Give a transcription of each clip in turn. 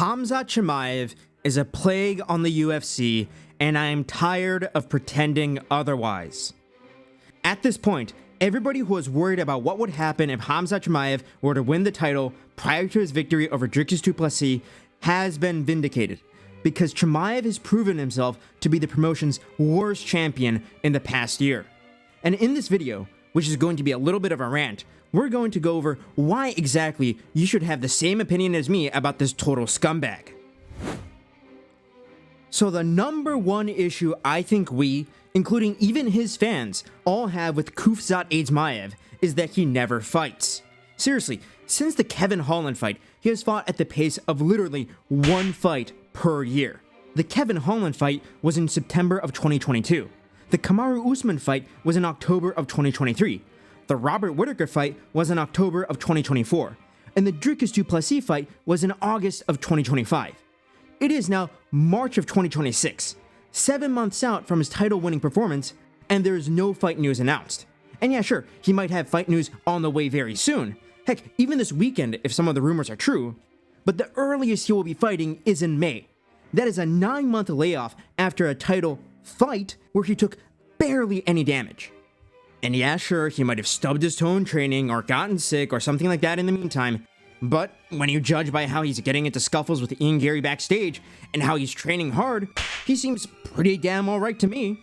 Khamzat Chimaev is a plague on the UFC, and I am tired of pretending otherwise. At this point, everybody who was worried about what would happen if Khamzat Chimaev were to win the title prior to his victory over Dricus du Plessis has been vindicated, because Chimaev has proven himself to be the promotion's worst champion in the past year. And in this video, which is going to be a little bit of a rant, we're going to go over why exactly you should have the same opinion as me about this total scumbag. So the number one issue I think we, including even his fans, all have with Khamzat Chimaev is that he never fights. Seriously, since the Kevin Holland fight, he has fought at the pace of literally one fight per year. The Kevin Holland fight was in September of 2022. The Kamaru Usman fight was in October of 2023. The Robert Whittaker fight was in October of 2024. And the Dricus du Plessis fight was in August of 2025. It is now March of 2026, 7 months out from his title-winning performance, and there is no fight news announced. And yeah, sure, he might have fight news on the way very soon. Heck, even this weekend if some of the rumors are true. But the earliest he will be fighting is in May. That is a 9-month layoff after a title fight where he took barely any damage. And yeah, sure, he might have stubbed his toe in training or gotten sick or something like that in the meantime, but when you judge by how he's getting into scuffles with Ian Gary backstage and how he's training hard, he seems pretty damn alright to me.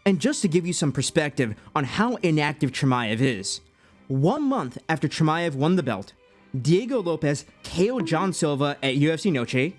And just to give you some perspective on how inactive Chimaev is, 1 month after Chimaev won the belt, Diego Lopez KO'd John Silva at UFC Noche,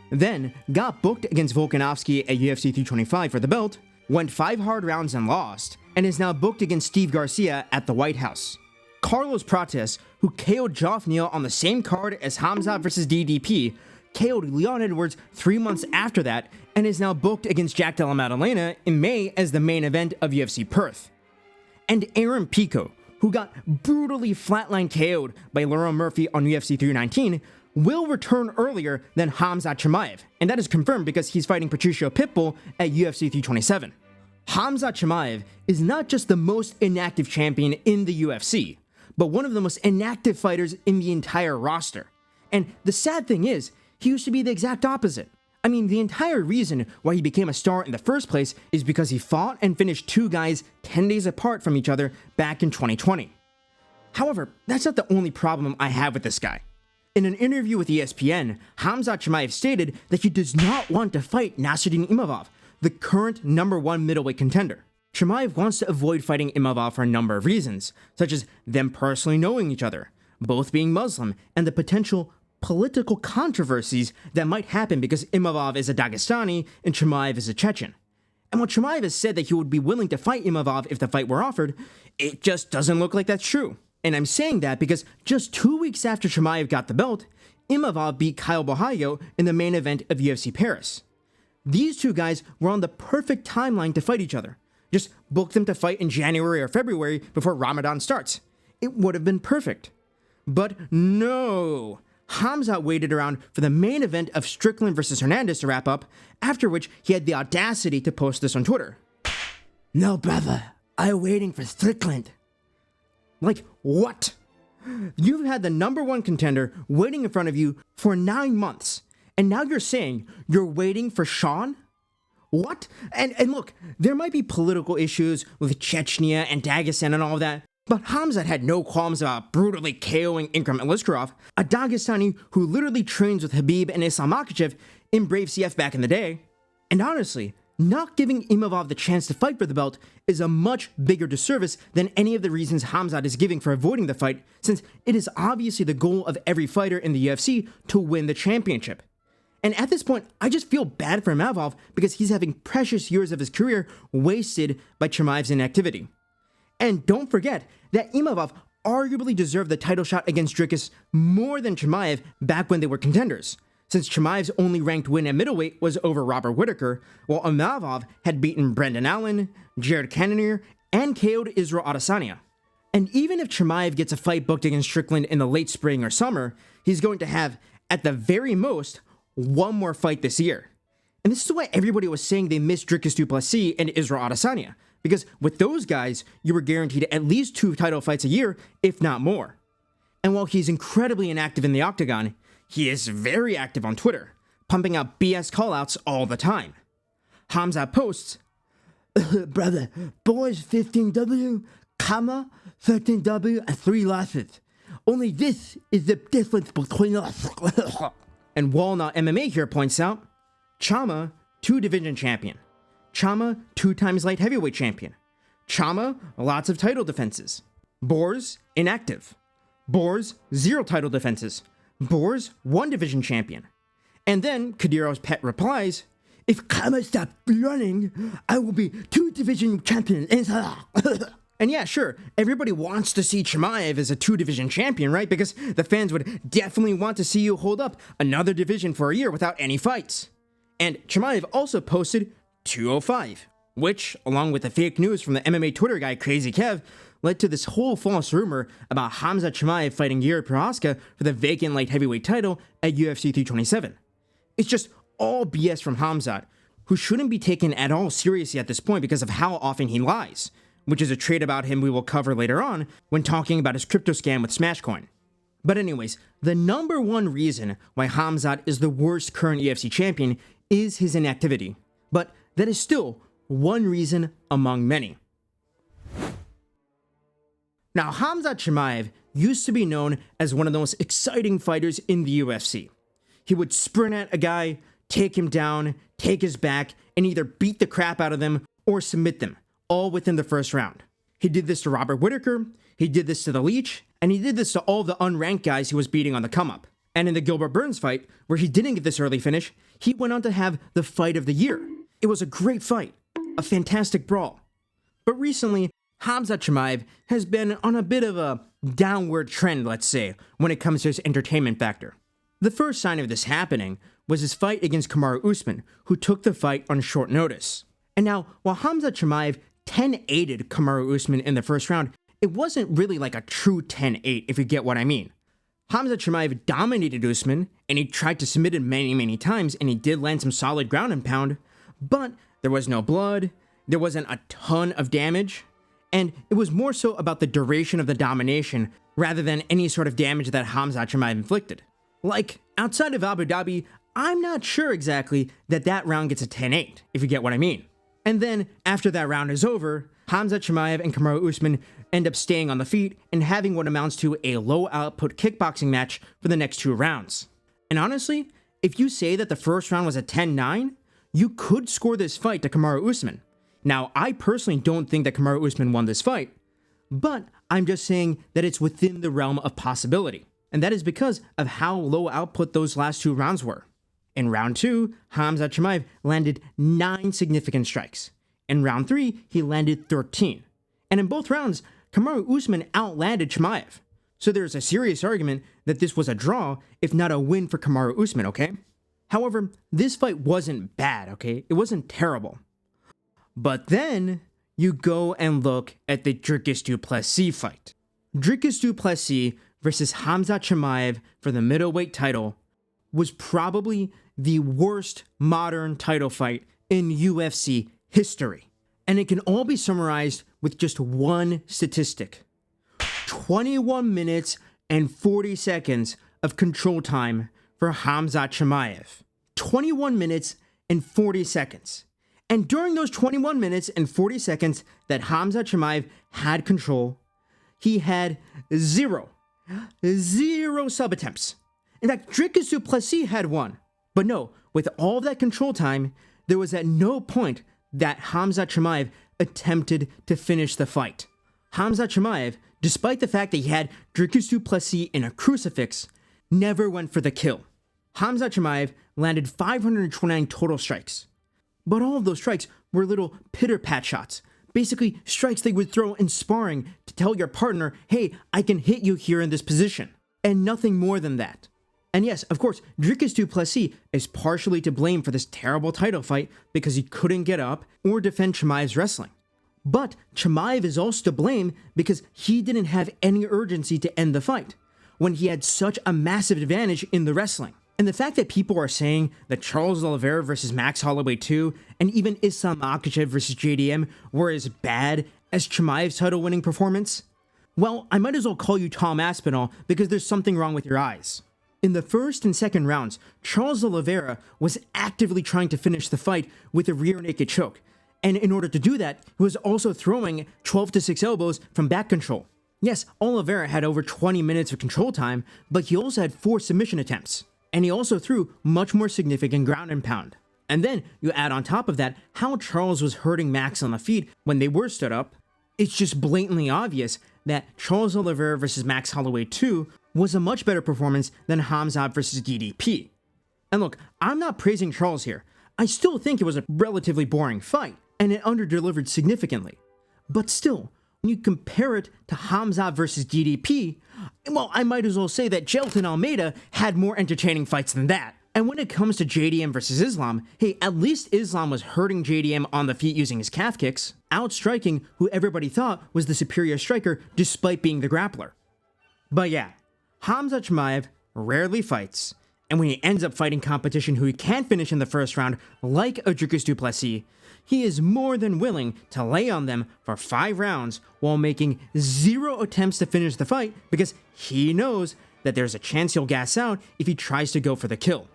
then got booked against Volkanovski at UFC 325 for the belt, went 5 hard rounds and lost, and is now booked against Steve Garcia at the White House. Carlos Prates, who KO'd Geoff Neal on the same card as Khamzat vs DDP, KO'd Leon Edwards 3 months after that, and is now booked against Jack Della Maddalena in May as the main event of UFC Perth. And Aaron Pico, who got brutally flatline KO'd by Laurel Murphy on UFC 319, will return earlier than Khamzat Chimaev, and that is confirmed because he's fighting Patricio Pitbull at UFC 327. Khamzat Chimaev is not just the most inactive champion in the UFC, but one of the most inactive fighters in the entire roster. And the sad thing is, he used to be the exact opposite. I mean, the entire reason why he became a star in the first place is because he fought and finished 2 guys 10 days apart from each other back in 2020. However, that's not the only problem I have with this guy. In an interview with ESPN, Khamzat Chimaev stated that he does not want to fight Nasruddin Imavov, the current #1 middleweight contender. Chimaev wants to avoid fighting Imavov for a number of reasons, such as them personally knowing each other, both being Muslim, and the potential political controversies that might happen because Imavov is a Dagestani and Chimaev is a Chechen. And while Chimaev has said that he would be willing to fight Imavov if the fight were offered, it just doesn't look like that's true. And I'm saying that because just 2 weeks after Chimaev got the belt, Imavov beat Kyle Bohayo in the main event of UFC Paris. These 2 guys were on the perfect timeline to fight each other. Just book them to fight in January or February before Ramadan starts. It would have been perfect. But no! Khamzat waited around for the main event of Strickland vs Hernandez to wrap up, after which he had the audacity to post this on Twitter. "No, brother, I'm waiting for Strickland." Like, what? You've had the #1 contender waiting in front of you for 9 months, and now you're saying you're waiting for Sean? What? And look, there might be political issues with Chechnya and Dagestan and all of that, but Khamzat had no qualms about brutally KOing Ikram Aliskerov, a Dagestani who literally trains with Khabib and Islam Makhachev in Brave CF back in the day. And honestly, not giving Imavov the chance to fight for the belt is a much bigger disservice than any of the reasons Khamzat is giving for avoiding the fight, since it is obviously the goal of every fighter in the UFC to win the championship. And at this point, I just feel bad for Imavov because he's having precious years of his career wasted by Chimaev's inactivity. And don't forget that Imavov arguably deserved the title shot against Dricus more than Chimaev back when they were contenders, since Chimaev's only ranked win at middleweight was over Robert Whittaker, while Imavov had beaten Brendan Allen, Jared Cannonier, and KO'd Israel Adesanya. And even if Chimaev gets a fight booked against Strickland in the late spring or summer, he's going to have, at the very most, 1 more fight this year. And this is why everybody was saying they missed Dricus du Plessis and Israel Adesanya, because with those guys, you were guaranteed at least 2 title fights a year, if not more. And while he's incredibly inactive in the octagon, he is very active on Twitter, pumping out BS callouts all the time. Khamzat posts, brother, boys 15W, 13W, and 3 losses. Only this is the difference between us. And Walnut MMA here points out, Chama, 2-division champion. Chama, 2 times light heavyweight champion. Chama, lots of title defenses. Boers, inactive. Boers, 0 title defenses. Boers, 1-division champion. And then Kadyrov's pet replies, if Chama stops running, I will be 2-division champion. And yeah, sure, everybody wants to see Chimaev as a 2-division champion, right? Because the fans would definitely want to see you hold up another division for a year without any fights. And Chimaev also posted 205, which, along with the fake news from the MMA Twitter guy Crazy Kev, led to this whole false rumor about Khamzat Chimaev fighting Yuri Prochazka for the vacant light heavyweight title at UFC 327. It's just all BS from Khamzat, who shouldn't be taken at all seriously at this point because of how often he lies, which is a trait about him we will cover later on when talking about his crypto scam with Smashcoin. But anyways, the number one reason why Khamzat is the worst current UFC champion is his inactivity. But that is still one reason among many. Now, Khamzat Chimaev used to be known as one of the most exciting fighters in the UFC. He would sprint at a guy, take him down, take his back, and either beat the crap out of them or submit them, all within the first round. He did this to Robert Whittaker, he did this to the Leech, and he did this to all the unranked guys he was beating on the come-up. And in the Gilbert Burns fight, where he didn't get this early finish, he went on to have the fight of the year. It was a great fight, a fantastic brawl. But recently, Khamzat Chimaev has been on a bit of a downward trend, let's say, when it comes to his entertainment factor. The first sign of this happening was his fight against Kamaru Usman, who took the fight on short notice. And now, while Khamzat Chimaev 10-8'd Kamaru Usman in the first round, it wasn't really like a true 10-8, if you get what I mean. Khamzat Chimaev dominated Usman, and he tried to submit him many times, and he did land some solid ground and pound, but there was no blood, there wasn't a ton of damage, and it was more so about the duration of the domination rather than any sort of damage that Khamzat Chimaev inflicted. Like, outside of Abu Dhabi, I'm not sure exactly that round gets a 10-8, if you get what I mean. And then, after that round is over, Khamzat Chimaev and Kamaru Usman end up staying on the feet and having what amounts to a low-output kickboxing match for the next 2 rounds. And honestly, if you say that the first round was a 10-9, you could score this fight to Kamaru Usman. Now, I personally don't think that Kamaru Usman won this fight, but I'm just saying that it's within the realm of possibility. And that is because of how low output those last 2 rounds were. In round 2, Khamzat Chimaev landed 9 significant strikes. In round 3, he landed 13. And in both rounds, Kamaru Usman outlanded Chimaev. So there's a serious argument that this was a draw, if not a win for Kamaru Usman, okay? However, this fight wasn't bad, okay? It wasn't terrible. But then, you go and look at the Dricus du Plessis fight. Dricus du Plessis versus Khamzat Chimaev for the middleweight title was probably the worst modern title fight in UFC history. And it can all be summarized with just one statistic. 21 minutes and 40 seconds of control time for Khamzat Chimaev. 21 minutes and 40 seconds. And during those 21 minutes and 40 seconds that Khamzat Chimaev had control, he had zero sub attempts. In fact, Dricus du Plessis had 1. But no, with all that control time, there was at no point that Khamzat Chimaev attempted to finish the fight. Khamzat Chimaev, despite the fact that he had Dricus du Plessis in a crucifix, never went for the kill. Khamzat Chimaev landed 529 total strikes. But all of those strikes were little pitter-pat shots. Basically, strikes they would throw in sparring to tell your partner, hey, I can hit you here in this position. And nothing more than that. And yes, of course, Dricus du Plessis is partially to blame for this terrible title fight because he couldn't get up or defend Chimaev's wrestling. But Chimaev is also to blame because he didn't have any urgency to end the fight, when he had such a massive advantage in the wrestling. And the fact that people are saying that Charles Oliveira versus Max Holloway 2 and even Islam Makhachev versus JDM were as bad as Chimaev's title-winning performance, well, I might as well call you Tom Aspinall because there's something wrong with your eyes. In the first and second rounds, Charles Oliveira was actively trying to finish the fight with a rear naked choke, and in order to do that, he was also throwing 12-6 elbows from back control. Yes, Oliveira had over 20 minutes of control time, but he also had 4 submission attempts, and he also threw much more significant ground and pound. And then you add on top of that how Charles was hurting Max on the feet when they were stood up. It's just blatantly obvious that Charles Oliveira versus Max Holloway 2 was a much better performance than Khamzat versus DDP. And look, I'm not praising Charles here. I still think it was a relatively boring fight, and it underdelivered significantly. But still, when you compare it to Khamzat versus DDP, well, I might as well say that Jailton Almeida had more entertaining fights than that. And when it comes to JDM versus Islam, hey, at least Islam was hurting JDM on the feet using his calf kicks, outstriking who everybody thought was the superior striker despite being the grappler. But yeah, Khamzat Chimaev rarely fights, and when he ends up fighting competition who he can't finish in the first round, like a Dricus du Plessis, he is more than willing to lay on them for 5 rounds while making 0 attempts to finish the fight because he knows that there's a chance he'll gas out if he tries to go for the kill.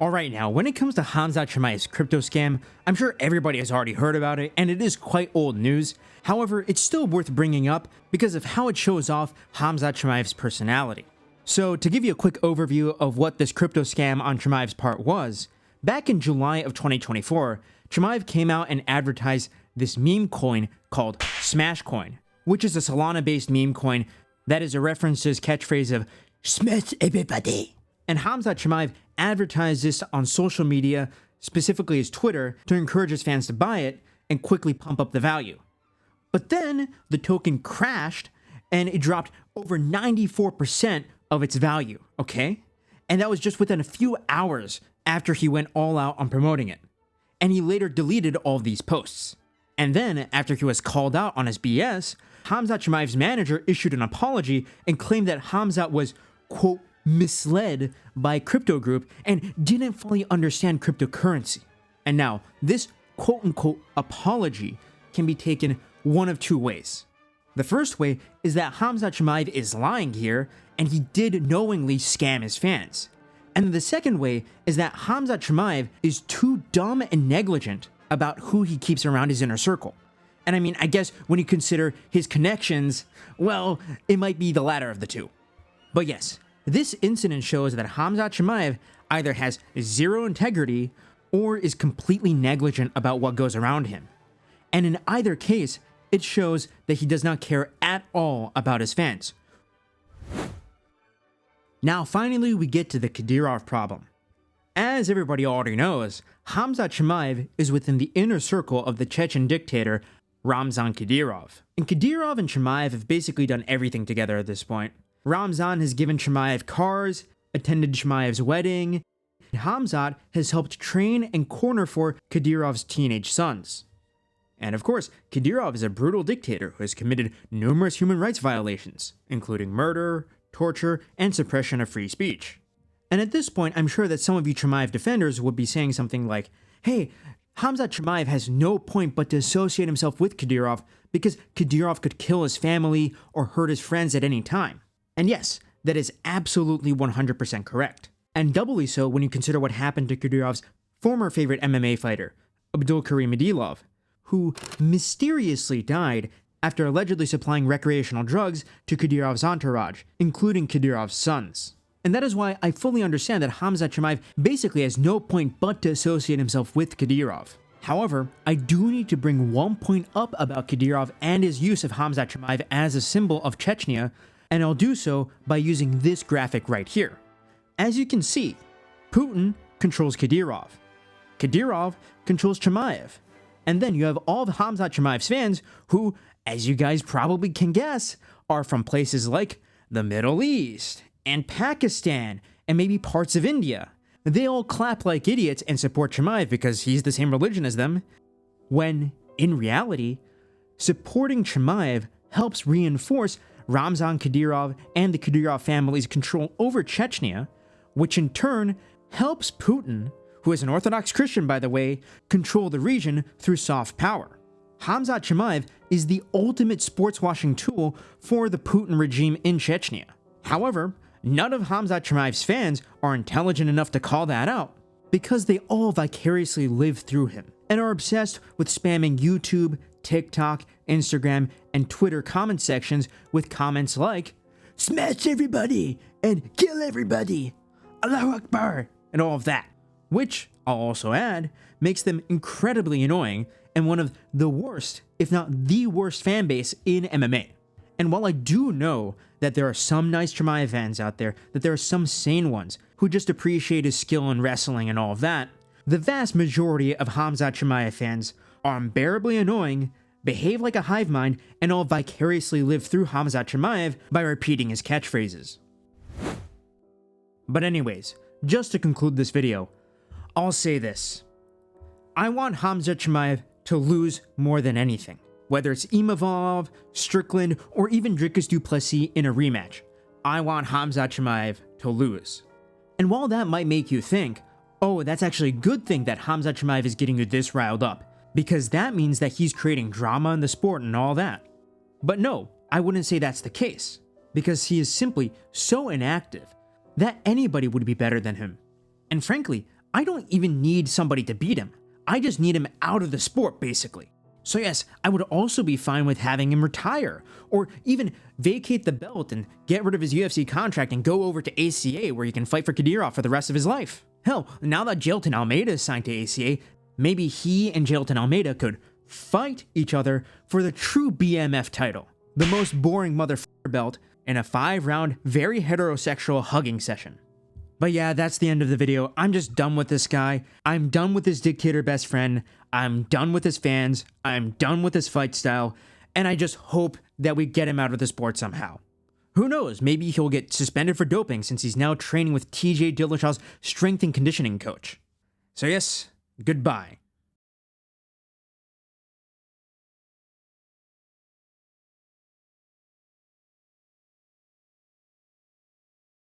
Alright, now when it comes to Khamzat Chimaev's crypto scam, I'm sure everybody has already heard about it and it is quite old news. However, it's still worth bringing up because of how it shows off Khamzat Chimaev's personality. So to give you a quick overview of what this crypto scam on Chimaev's part was, back in July of 2024, Chimaev came out and advertised this meme coin called Smash Coin, which is a Solana-based meme coin that is a reference to his catchphrase of "Smash everybody." And Khamzat Chimaev advertised this on social media, specifically his Twitter, to encourage his fans to buy it and quickly pump up the value. But then the token crashed and it dropped over 94% of its value, okay? And that was just within a few hours after he went all out on promoting it. And he later deleted all of these posts. And then, after he was called out on his BS, Khamzat Chimaev's manager issued an apology and claimed that Khamzat was, quote, misled by crypto group and didn't fully understand cryptocurrency. And now, this quote-unquote apology can be taken one of 2 ways. The first way is that Khamzat Chimaev is lying here and he did knowingly scam his fans. And the second way is that Khamzat Chimaev is too dumb and negligent about who he keeps around his inner circle. And I mean, I guess when you consider his connections, well, it might be the latter of the two. But yes, this incident shows that Khamzat Chimaev either has 0 integrity or is completely negligent about what goes around him. And in either case, it shows that he does not care at all about his fans. Now finally we get to the Kadyrov problem. As everybody already knows, Khamzat Chimaev is within the inner circle of the Chechen dictator Ramzan Kadyrov. And Kadyrov and Chimaev have basically done everything together at this point. Ramzan has given Chimaev cars, attended Chimaev's wedding, and Khamzat has helped train and corner for Kadyrov's teenage sons. And of course, Kadyrov is a brutal dictator who has committed numerous human rights violations, including murder, torture, and suppression of free speech. And at this point, I'm sure that some of you Chimaev defenders would be saying something like, hey, Khamzat Chimaev has no point but to associate himself with Kadyrov because Kadyrov could kill his family or hurt his friends at any time. And yes, that is absolutely 100% correct. And doubly so when you consider what happened to Kadyrov's former favorite MMA fighter, Abdulkarim Adilov, who mysteriously died after allegedly supplying recreational drugs to Kadyrov's entourage, including Kadyrov's sons. And that is why I fully understand that Khamzat Chimaev basically has no point but to associate himself with Kadyrov. However, I do need to bring one point up about Kadyrov and his use of Khamzat Chimaev as a symbol of Chechnya, and I'll do so by using this graphic right here. As you can see, Putin controls Kadyrov. Kadyrov controls Chimaev. And then you have all of Khamzat Chimaev's fans who, as you guys probably can guess, are from places like the Middle East and Pakistan and maybe parts of India. They all clap like idiots and support Chimaev because he's the same religion as them, when, in reality, supporting Chimaev helps reinforce Ramzan Kadyrov and the Kadyrov family's control over Chechnya, which in turn helps Putin, who is an Orthodox Christian by the way, control the region through soft power. Khamzat Chimaev is the ultimate sports washing tool for the Putin regime in Chechnya. However, none of Khamzat Chimaev's fans are intelligent enough to call that out, because they all vicariously live through him and are obsessed with spamming YouTube, TikTok, Instagram, and Twitter comment sections with comments like, "Smash everybody and kill everybody, Allahu Akbar," and all of that, which, I'll also add, makes them incredibly annoying and one of the worst, if not the worst fan base in MMA. And while I do know that there are some nice Chimaev fans out there, that there are some sane ones who just appreciate his skill in wrestling and all of that, the vast majority of Khamzat Chimaev fans are unbearably annoying, behave like a hive mind, and all vicariously live through Khamzat Chimaev by repeating his catchphrases. But anyways, just to conclude this video, I'll say this. I want Khamzat Chimaev to lose more than anything. Whether it's Imavov, Strickland, or even Dricus du Plessis in a rematch, I want Khamzat Chimaev to lose. And while that might make you think, oh, that's actually a good thing that Khamzat Chimaev is getting you this riled up, because that means that he's creating drama in the sport and all that. But no, I wouldn't say that's the case, because he is simply so inactive that anybody would be better than him. And frankly, I don't even need somebody to beat him. I just need him out of the sport, basically. So yes, I would also be fine with having him retire, or even vacate the belt and get rid of his UFC contract and go over to ACA where he can fight for Kadyrov for the rest of his life. Hell, now that Jailton Almeida is signed to ACA, maybe he and Jailton Almeida could fight each other for the true BMF title, the most boring motherfucker belt, in a 5-round, very heterosexual hugging session. But yeah, that's the end of the video. I'm just done with this guy. I'm done with his dictator best friend. I'm done with his fans. I'm done with his fight style. And I just hope that we get him out of the sport somehow. Who knows, maybe he'll get suspended for doping since he's now training with TJ Dillashaw's strength and conditioning coach. So yes, goodbye.